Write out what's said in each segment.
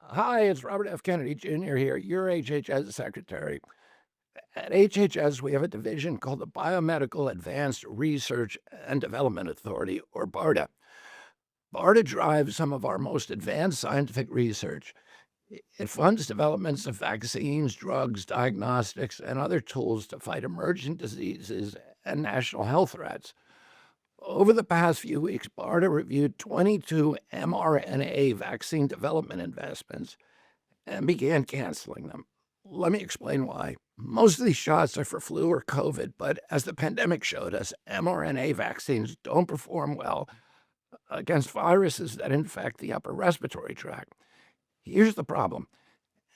Hi, it's Robert F. Kennedy Jr. here, your HHS Secretary. At HHS, we have a division called the Biomedical Advanced Research and Development Authority, or BARDA. BARDA drives some of our most advanced scientific research. It funds developments of vaccines, drugs, diagnostics, and other tools to fight emerging diseases and national health threats. Over the past few weeks, BARDA reviewed 22 mRNA vaccine development investments and began canceling them. Let me explain why. Most of these shots are for flu or COVID, but as the pandemic showed us, mRNA vaccines don't perform well against viruses that infect the upper respiratory tract. Here's the problem: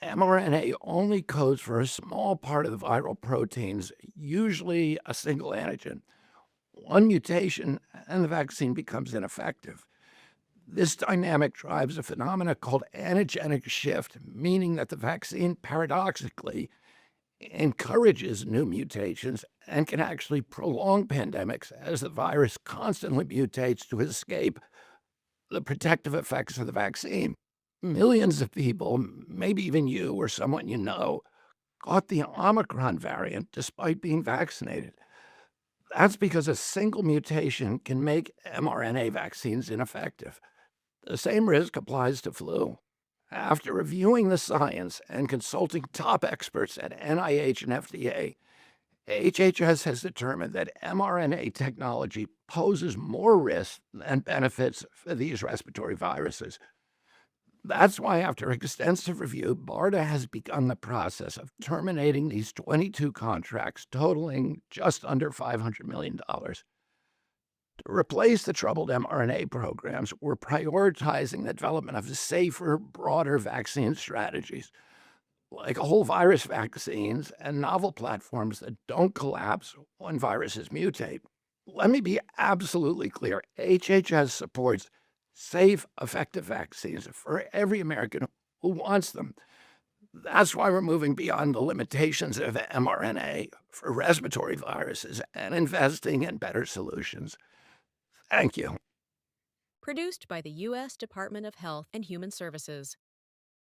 mRNA only codes for a small part of the viral proteins, usually a single antigen. One mutation, and the vaccine becomes ineffective. This dynamic drives a phenomena called antigenic shift, meaning that the vaccine paradoxically encourages new mutations and can actually prolong pandemics as the virus constantly mutates to escape the protective effects of the vaccine. Millions of people, maybe even you or someone you know, caught the Omicron variant despite being vaccinated. That's because a single mutation can make mRNA vaccines ineffective. The same risk applies to flu. After reviewing the science and consulting top experts at NIH and FDA, HHS has determined that mRNA technology poses more risks than benefits for these respiratory viruses. That's why, after extensive review, BARDA has begun the process of terminating these 22 contracts totaling just under $500 million. To replace the troubled mRNA programs, we're prioritizing the development of safer, broader vaccine strategies, like whole virus vaccines and novel platforms that don't collapse when viruses mutate. Let me be absolutely clear: HHS supports safe, effective vaccines for every American who wants them. That's why we're moving beyond the limitations of mRNA for respiratory viruses and investing in better solutions. Thank you. Produced by the U.S. Department of Health and Human Services.